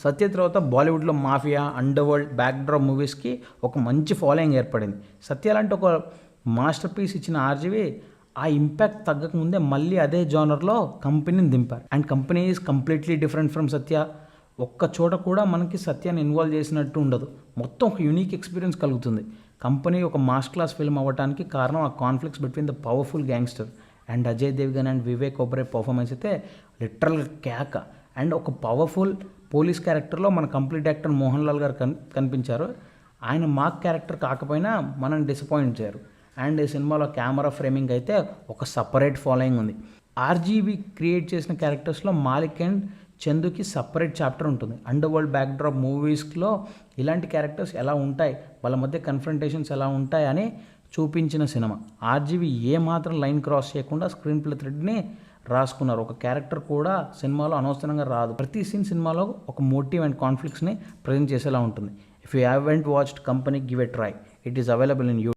సత్య తర్వాత బాలీవుడ్లో mafia, under world, backdrop మూవీస్కి ఒక మంచి ఫాలోయింగ్ ఏర్పడింది. సత్య లాంటి ఒక మాస్టర్ పీస్ ఇచ్చిన ఆర్జీవి ఆ ఇంపాక్ట్ తగ్గకముందే మళ్ళీ అదే జానర్లో కంపెనీని దింపారు. And Company is completely different from Satya. ఒక్క చోట కూడా మనకి సత్యాన్ని ఇన్వాల్వ్ చేసినట్టు ఉండదు. మొత్తం ఒక యూనిక్ ఎక్స్పీరియన్స్ కలుగుతుంది. కంపెనీ ఒక మాస్ క్లాస్ ఫిల్మ్ అవ్వడానికి కారణం ఆ conflicts between the powerful gangster. And Ajay Devgan and Vivek Oberoi performance అయితే లిటరల్గా కేక. అండ్ ఒక పవర్ఫుల్ పోలీస్ క్యారెక్టర్లో మన కంప్లీట్ యాక్టర్ మోహన్ లాల్ గారు కనిపించారు. ఆయన మాక్ క్యారెక్టర్ కాకపోయినా మనల్ని డిసప్పాయింట్ చేయరు. అండ్ ఈ సినిమాలో కెమెరా ఫ్రేమింగ్ అయితే ఒక సపరేట్ ఫాలోయింగ్ ఉంది. ఆర్జీవి క్రియేట్ చేసిన క్యారెక్టర్స్లో మాలిక్ అండ్ చందుకి సపరేట్ చాప్టర్ ఉంటుంది. అండర్ వరల్డ్ బ్యాక్డ్రాప్ మూవీస్లో ఇలాంటి క్యారెక్టర్స్ ఎలా ఉంటాయి, వాళ్ళ మధ్య కన్ఫ్రంటేషన్స్ ఎలా ఉంటాయి అని చూపించిన సినిమా. ఆర్జీవి ఏమాత్రం లైన్ క్రాస్ చేయకుండా స్క్రీన్ ప్లే థ్రెడ్ని రాసుకున్నారు. ఒక క్యారెక్టర్ కూడా సినిమాలో అనవసరంగా రాదు. ప్రతి సీన్ సినిమాలో ఒక మోటివ్ అండ్ కాన్ఫ్లిక్ట్స్ని ప్రజెంట్ చేసేలా ఉంటుంది. If you haven't watched company, give a try. It is available in